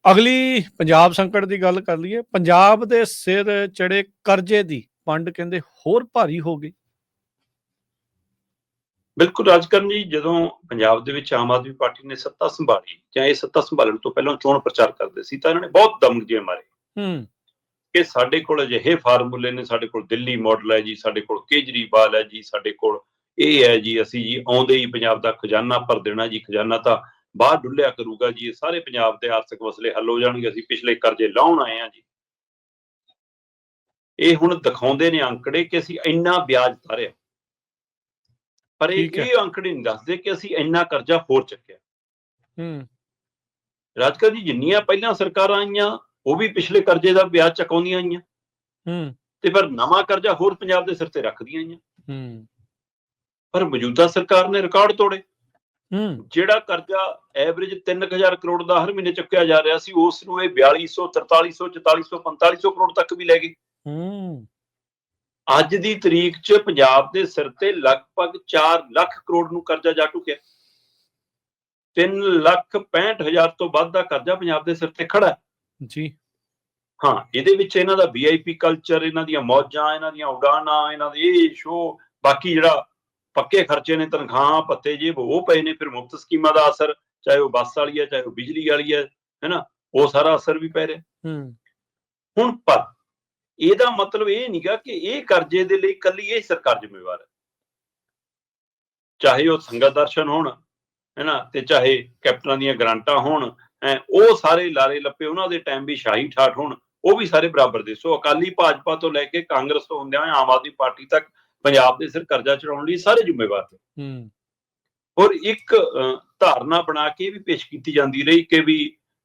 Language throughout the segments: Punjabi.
ਅਗਲੀ ਪੰਜਾਬ ਸੰਕਟ ਦੀ ਗੱਲ ਕਰ ਲਈਏ। ਪੰਜਾਬ ਦੇ ਸਿਰ ਚੜੇ ਕਰਜ਼ੇ ਦੀ ਪੰਡ ਕਹਿੰਦੇ ਹੋਰ ਭਾਰੀ ਹੋ ਗਈ। ਬਿਲਕੁਲ ਰਾਜਕਰਨ ਜੀ, ਜਦੋਂ ਪੰਜਾਬ ਦੇ ਵਿੱਚ ਆਮ ਆਦਮੀ ਪਾਰਟੀ ਨੇ ਸੱਤਾ ਸੰਭਾਲੀ ਜਾਂ ਇਹ ਸੱਤਾ ਸੰਭਾਲਣ ਤੋਂ ਪਹਿਲਾਂ ਚੋਣ ਪ੍ਰਚਾਰ ਕਰਦੇ ਸੀ ਤਾਂ ਇਹਨਾਂ ਨੇ ਬਹੁਤ ਦਮਗਜੇ ਮਾਰੇ ਕਿ ਸਾਡੇ ਕੋਲ ਅਜਿਹੇ ਫਾਰਮੂਲੇ ਨੇ, ਸਾਡੇ ਕੋਲ ਦਿੱਲੀ ਮਾਡਲ ਹੈ ਜੀ, ਸਾਡੇ ਕੋਲ ਕੇਜਰੀਵਾਲ ਹੈ ਜੀ, ਸਾਡੇ ਕੋਲ ਇਹ ਹੈ ਜੀ, ਅਸੀਂ ਜੀ ਆਉਂਦੇ ਹੀ ਪੰਜਾਬ ਦਾ ਖਜ਼ਾਨਾ ਭਰ ਦੇਣਾ ਜੀ, ਖਜ਼ਾਨਾ ਤਾਂ ਬਾਹਰ ਡੁੱਲਿਆ ਕਰੂਗਾ ਜੀ, ਇਹ ਸਾਰੇ ਪੰਜਾਬ ਦੇ ਆਰਥਿਕ ਮਸਲੇ ਹੱਲ ਹੋ ਜਾਣਗੇ, ਅਸੀਂ ਪਿਛਲੇ ਕਰਜ਼ੇ ਲਾਉਣ ਆਏ ਹਾਂ ਜੀ। ਇਹ ਹੁਣ ਦਿਖਾਉਂਦੇ ਨੇ ਅੰਕੜੇ ਕਿ ਅਸੀਂ ਇੰਨਾ ਵਿਆਜ ਤਾਰਿਆ, ਪਰ ਇਹ ਅੰਕੜੇ ਨਹੀਂ ਦੱਸਦੇ ਕਿ ਅਸੀਂ ਇੰਨਾ ਕਰਜ਼ਾ ਹੋਰ ਚੱਕਿਆ। ਰਾਜਕਰ ਜੀ, ਜਿੰਨੀਆਂ ਪਹਿਲਾਂ ਸਰਕਾਰਾਂ ਆਈਆਂ ਉਹ ਵੀ ਪਿਛਲੇ ਕਰਜ਼ੇ ਦਾ ਵਿਆਜ ਚੁਕਾਉਂਦੀਆਂ ਆਈਆਂ ਤੇ ਪਰ ਨਵਾਂ ਕਰਜ਼ਾ ਹੋਰ ਪੰਜਾਬ ਦੇ ਸਿਰ ਤੇ ਰੱਖਦੀਆਂ ਆਈਆਂ। ਪਰ ਮੌਜੂਦਾ ਸਰਕਾਰ ਨੇ ਰਿਕਾਰਡ ਤੋੜੇ। ਜਿਹੜਾ ਕਰਜ਼ਾ ਐਵਰੇਜ 3000 ਕਰੋੜ ਦਾ ਹਰ ਮਹੀਨੇ ਚੁੱਕਿਆ ਜਾ ਰਿਹਾ ਸੀ, ਉਸ ਨੂੰ ਇਹ 4200, 4300, 4400, 4500 ਕਰੋੜ ਤੱਕ ਵੀ ਲੈ ਗਏ। ਅੱਜ ਦੀ ਤਰੀਕ 'ਚ ਪੰਜਾਬ ਦੇ ਸਿਰ ਤੇ ਲਗਭਗ 4 ਲੱਖ ਕਰੋੜ ਨੂੰ ਕਰਜ਼ਾ ਜਾ ਚੁੱਕਿਆ। 3,65,000 ਤੋਂ ਵੱਧ ਦਾ ਕਰਜ਼ਾ ਪੰਜਾਬ ਦੇ ਸਿਰ ਤੇ ਖੜਾ ਹੈ ਜੀ। ਹਾਂ, ਇਹਦੇ ਵਿੱਚ ਇਹਨਾਂ ਦਾ VIP ਕਲਚਰ, ਇਹਨਾਂ ਦੀਆਂ ਮੌਜਾਂ, ਇਹਨਾਂ ਦੀਆਂ ਉਡਾਨਾਂ, ਇਹਨਾਂ ਦੇ ਇਹ ਸ਼ੋਅ, ਬਾਕੀ ਜਿਹੜਾ ਪੱਕੇ ਖਰਚੇ ਨੇ, ਤਨਖਾਹਾਂ ਭੱਤੇ ਜੇ ਉਹ ਪਏ ਨੇ, ਫਿਰ ਮੁਫਤ ਸਕੀਮਾਂ ਦਾ ਅਸਰ, ਚਾਹੇ ਉਹ ਬੱਸ ਵਾਲੀ ਹੈ, ਚਾਹੇ ਉਹ ਬਿਜਲੀ ਵਾਲੀ ਹੈ ਨਾ, ਉਹ ਸਾਰਾ ਅਸਰ ਵੀ ਪੈ ਰਿਹਾ। ਹੁਣ ਪਰ ਇਹਦਾ ਮਤਲਬ ਇਹ ਨਹੀਂਗਾ ਕਿ ਇਹ ਕਰਜ਼ੇ ਦੇ ਲਈ ਇਕੱਲੀ ਇਹ ਸਰਕਾਰ ਜ਼ਿੰਮੇਵਾਰ ਹੈ। ਚਾਹੇ ਉਹ ਸੰਗਤ ਦਰਸ਼ਨ ਹੋਣ ਹੈਨਾ, ਤੇ ਚਾਹੇ ਕੈਪਟਨਾਂ ਦੀਆਂ ਗਰਾਂਟਾਂ ਹੋਣ, ਉਹ ਸਾਰੇ ਲਾਰੇ ਲੱਪੇ ਉਹਨਾਂ ਦੇ ਟਾਈਮ ਵੀ ਸ਼ਾਹੀ ਠਾਠ ਹੋਣ, ਉਹ ਵੀ ਸਾਰੇ ਬਰਾਬਰ ਦੇ। ਸੋ ਅਕਾਲੀ ਭਾਜਪਾ ਤੋਂ ਲੈ ਕੇ ਕਾਂਗਰਸ ਤੋਂ ਹੁੰਦਿਆਂ ਹੋਇਆ ਆਮ ਆਦਮੀ ਪਾਰਟੀ ਤੱਕ ਪੰਜਾਬ ਦੇ ਸਿਰ ਕਰਜ਼ਾ ਚੜਾਉਣ ਲਈ ਸਾਰੇ ਜ਼ਿੰਮੇਵਾਰ ਨੇ। ਔਰ ਇੱਕ ਧਾਰਨਾ ਬਣਾ ਕੇ ਵੀ ਪੇਸ਼ ਕੀਤੀ ਜਾਂਦੀ ਰਹੀ ਕਿ ਵੀ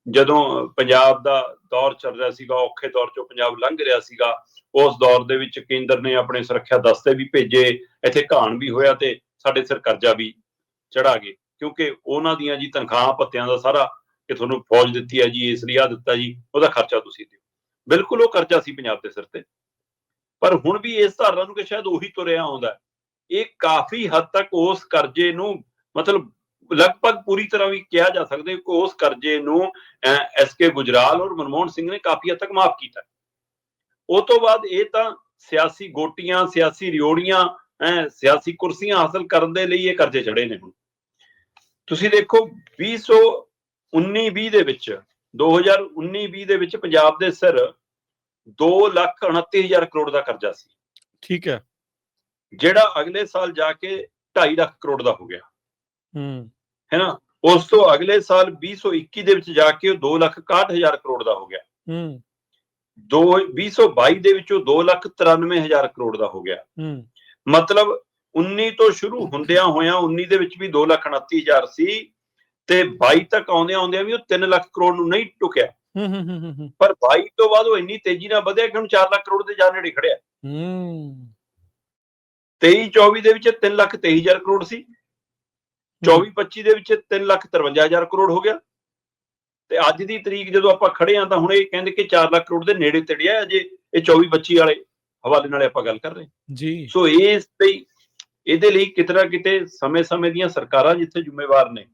ਜਦੋਂ ਪੰਜਾਬ ਦਾ ਦੌਰ ਚੱਲ ਰਿਹਾ ਸੀਗਾ, ਔਖੇ ਦੌਰ ਚੋਂ ਪੰਜਾਬ ਲੰਘ ਰਿਹਾ ਸੀਗਾ, ਉਸ ਦੌਰ ਦੇ ਵਿੱਚ ਕੇਂਦਰ ਨੇ ਆਪਣੇ ਸੁਰੱਖਿਆ ਦਸਤੇ ਵੀ ਭੇਜੇ, ਇੱਥੇ ਘਾਣ ਵੀ ਹੋਇਆ ਤੇ ਸਾਡੇ ਸਿਰ ਕਰਜ਼ਾ ਵੀ ਚੜਾ ਗਏ, ਕਿਉਂਕਿ ਉਹਨਾਂ ਦੀਆਂ ਜੀ ਤਨਖਾਹਾਂ ਭੱਤਿਆਂ ਦਾ ਸਾਰਾ ਕਿ ਤੁਹਾਨੂੰ ਫੌਜ ਦਿੱਤੀ ਹੈ ਜੀ, ਇਸ ਲਈ ਆ ਦਿੱਤਾ ਜੀ, ਉਹਦਾ ਖਰਚਾ ਤੁਸੀਂ ਦਿਓ। ਬਿਲਕੁਲ ਉਹ ਕਰਜ਼ਾ ਸੀ ਪੰਜਾਬ ਦੇ ਸਿਰ ਤੇ। ਪਰ ਹੁਣ ਵੀ ਇਸ ਧਾਰਨਾ ਨੂੰ ਕਿ ਸ਼ਾਇਦ ਉਹੀ ਤੁਰਿਆ ਆਉਂਦਾ, ਇਹ ਕਾਫੀ ਹੱਦ ਤੱਕ ਉਸ ਕਰਜ਼ੇ ਨੂੰ, ਮਤਲਬ ਲਗਭਗ ਪੂਰੀ ਤਰ੍ਹਾਂ ਵੀ ਕਿਹਾ ਜਾ ਸਕਦਾ ਕਿ ਉਸ ਕਰਜ਼ੇ ਨੂੰ SK ਗੁਜਰਾਲ ਔਰ ਮਨਮੋਹਨ ਸਿੰਘ ਨੇ ਕਾਫੀ ਹੱਦ ਤੱਕ ਮਾਫ ਕੀਤਾ। ਉਹ ਤੋਂ ਬਾਅਦ ਇਹ ਤਾਂ ਸਿਆਸੀ ਗੋਟੀਆਂ, ਸਿਆਸੀ ਰਿਓੜੀਆਂ, ਸਿਆਸੀ ਕੁਰਸੀਆਂ ਹਾਸਲ ਕਰਨ ਦੇ ਲਈ ਇਹ ਕਰਜ਼ੇ ਚੜੇ ਨੇ। ਹੁਣ ਤੁਸੀਂ ਦੇਖੋ 2019-20 ਦੇ ਵਿੱਚ, 2019-20 ਦੇ ਵਿੱਚ ਪੰਜਾਬ ਦੇ ਸਿਰ 2,29,000 ਕਰੋੜ ਦਾ ਕਰਜ਼ਾ ਸੀ। ਠੀਕ ਹੈ। ਜਿਹੜਾ ਅਗਲੇ ਸਾਲ ਜਾ ਕੇ 2.5 ਲੱਖ ਕਰੋੜ ਦਾ ਹੋ ਗਿਆ ਹੈ ਨਾ। ਉਸ ਤੋਂ ਅਗਲੇ ਸਾਲ 2021 ਦੇ ਵਿੱਚ ਜਾ ਕੇ ਉਹ 2,61,000 ਕਰੋੜ ਦਾ ਹੋ ਗਿਆ। 2022 ਦੇ ਵਿੱਚ ਉਹ 2,93,000 ਕਰੋੜ ਦਾ ਹੋ ਗਿਆ। ਮਤਲਬ 19 ਤੋਂ ਸ਼ੁਰੂ ਹੁੰਦਿਆਂ ਹੋਇਆਂ 19 ਦੇ ਵਿੱਚ ਵੀ 2,29,000 ਸੀ ਤੇ 22 ਤੱਕ ਆਉਂਦਿਆਂ ਵੀ ਉਹ 3 ਲੱਖ ਕਰੋੜ ਨੂੰ ਨਹੀਂ ਟੁਕਿਆ। ਪਰ 22 ਤੋਂ ਬਾਅਦ ਉਹ ਇੰਨੀ ਤੇਜ਼ੀ ਨਾਲ ਵਧਿਆ ਕਿ ਹੁਣ 4 ਲੱਖ ਕਰੋੜ ਦੇ ਜਾ ਨੇੜੇ ਖੜਿਆ। 23-24 ਦੇ ਵਿੱਚ 3,23,000 ਕਰੋੜ ਸੀ, 24-25 ਦੇ ਵਿੱਚ 3,53,000 ਕਰੋੜ ਹੋ ਗਿਆ ਤੇ ਅੱਜ ਦੀ ਤਰੀਕ ਜਦੋਂ ਆਪਾਂ ਖੜੇ ਆ ਤਾਂ ਹੁਣ ਇਹ ਕਹਿੰਦੇ ਕਿ 4 ਲੱਖ ਕਰੋੜ ਦੇ ਨੇੜੇ ਤੜਿਆ ਅਜੇ ਇਹ 24-25 ਵਾਲੇ ਹਵਾਲੇ ਨਾਲ ਆਪਾਂ ਗੱਲ ਕਰ ਰਹੇ ਜੀ। ਸੋ ਇਸ ਲਈ ਇਹਦੇ ਲਈ ਕਿਤੇ ਨਾ ਕਿਤੇ ਸਮੇਂ-ਸਮੇਂ ਦੀਆਂ ਸਰਕਾਰਾਂ ਜਿੱਥੇ ਜ਼ਿੰਮੇਵਾਰ ਨੇ,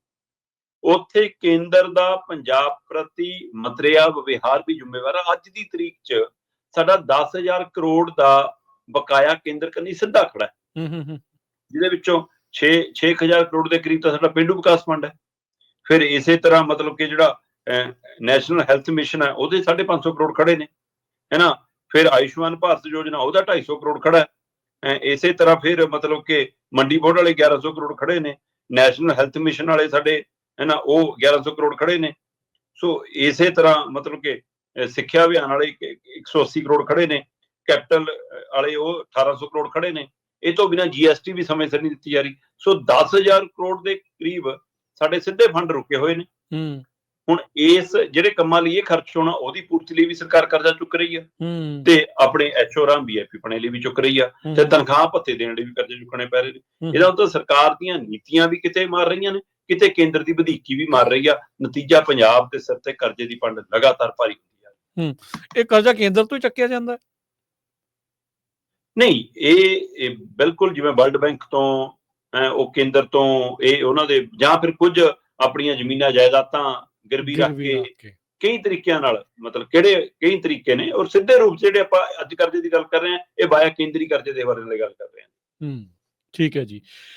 ਉੱਥੇ ਕੇਂਦਰ ਦਾ ਪੰਜਾਬ ਪ੍ਰਤੀ ਮਤਰੇਆ ਵਿਵਹਾਰ ਵੀ ਜ਼ਿੰਮੇਵਾਰ ਹੈ। ਅੱਜ ਦੀ ਤਰੀਕ 'ਚ ਸਾਡਾ 10,000 ਕਰੋੜ ਦਾ ਬਕਾਇਆ ਕੇਂਦਰ ਕੰਨੀ ਸਿੱਧਾ ਖੜਾ ਹੈ, ਜਿਹਦੇ ਵਿੱਚੋਂ 6,000 ਕਰੋੜ ਦੇ ਕਰੀਬ ਤਾਂ ਸਾਡਾ ਪੇਂਡੂ ਵਿਕਾਸ ਫੰਡ ਹੈ। ਫਿਰ ਇਸੇ ਤਰ੍ਹਾਂ ਮਤਲਬ ਕਿ ਜਿਹੜਾ ਨੈਸ਼ਨਲ ਹੈਲਥ ਮਿਸ਼ਨ ਹੈ ਉਹਦੇ 550 ਕਰੋੜ ਖੜੇ ਨੇ ਹੈ ਨਾ। ਫਿਰ ਆਯੁਸ਼ਮਾਨ ਭਾਰਤ ਯੋਜਨਾ ਉਹਦਾ 250 ਕਰੋੜ ਖੜਾ ਹੈ। ਇਸੇ ਤਰ੍ਹਾਂ ਫਿਰ ਮਤਲਬ ਕਿ ਮੰਡੀ ਬੋਰਡ ਵਾਲੇ 1100 ਕਰੋੜ ਖੜੇ ਨੇ, ਨੈਸ਼ਨਲ ਹੈਲਥ ਮਿਸ਼ਨ ਵਾਲੇ ਸਾਡੇ ਹੈ ਨਾ ਉਹ 1100 ਕਰੋੜ ਖੜੇ ਨੇ। ਸੋ ਇਸੇ ਤਰ੍ਹਾਂ ਮਤਲਬ ਕਿ ਸਿੱਖਿਆ ਅਭਿਆਨ ਵਾਲੇ 180 ਕਰੋੜ ਖੜੇ ਨੇ, ਕੈਪੀਟਲ ਵਾਲੇ ਉਹ 1800 ਕਰੋੜ ਖੜੇ ਨੇ। ਇਹ ਤੋਂ ਬਿਨਾਂ GST ਵੀ ਸਮੇਂ ਸਿਰ ਨਹੀਂ ਦਿੱਤੀ ਜਾ ਰਹੀ। ਸੋ 10,000 ਕਰੋੜ ਦੇ ਕਰੀਬ ਸਾਡੇ ਸਿੱਧੇ ਫੰਡ ਰੁਕੇ ਹੋਏ ਨੇ। ਹੁਣ ਇਸ ਜਿਹੜੇ ਕੰਮਾਂ ਲਈ ਇਹ ਖਰਚ ਹੋਣਾ ਉਹਦੀ ਪੂਰਤੀ ਲਈ ਵੀ ਸਰਕਾਰ ਕਰਜ਼ਾ ਚੁੱਕ ਰਹੀ ਆ ਤੇ ਆਪਣੇ HO ਰਾਮ VIP ਬਣੇ ਲਈ ਵੀ ਚੁੱਕ ਰਹੀ ਆ ਤੇ ਤਨਖਾਹ ਭੱਤੇ ਦੇਣ ਲਈ ਵੀ ਕਰਜ਼ੇ ਚੁੱਕਣੇ ਪੈ ਰਹੇ ਨੇ। ਇਹਦਾ ਮਤਲਬ ਸਰਕਾਰ ਦੀਆਂ ਨੀਤੀਆਂ ਵੀ ਕਿਤੇ ਮਾਰ ਰਹੀਆਂ ਨੇ, ਕਿਤੇ ਕੇਂਦਰ ਦੀ ਵਧੀਕੀ ਵੀ ਮਾਰ ਰਹੀ ਆ। ਨਤੀਜਾ ਪੰਜਾਬ ਦੇ ਸਿਰ ਤੇ ਕਰਜ਼ੇ ਦੀ ਪੰਡ ਲਗਾਤਾਰ ਭਾਰੀ ਹੁੰਦੀ ਆ। ਇਹ ਕਰਜ਼ਾ ਕੇਂਦਰ ਤੋਂ ਹੀ ਚੱਕਿਆ ਜਾਂਦਾ ਨਹੀਂ, ਇਹ ਬਿਲਕੁਲ ਜਿਵੇਂ ਵਰਲਡ ਬੈਂਕ ਤੋਂ, ਉਹ ਕੇਂਦਰ ਤੋਂ, ਇਹ ਉਹਨਾਂ ਦੇ ਜਾਂ ਫਿਰ ਕੁਝ ਆਪਣੀਆਂ ਜ਼ਮੀਨਾਂ ਜਾਇਦਾਦਾਂ ਗਿਰਵੀ ਰੱਖ ਕੇ ਕਈ ਤਰੀਕਿਆਂ ਨਾਲ, ਮਤਲਬ ਕਿਹੜੇ ਕਈ ਤਰੀਕੇ ਨੇ, ਔਰ ਸਿੱਧੇ ਰੂਪ 'ਚ ਜਿਹੜੇ ਆਪਾਂ ਅੱਜ ਕਰਜ਼ੇ ਦੀ ਗੱਲ ਕਰ ਰਹੇ ਹਾਂ, ਇਹ ਵਾਇਆ ਕੇਂਦਰੀ ਕਰਜ਼ੇ ਦੇ ਬਾਰੇ ਗੱਲ ਕਰ ਰਹੇ ਹਾਂ। ਠੀਕ ਹੈ ਜੀ।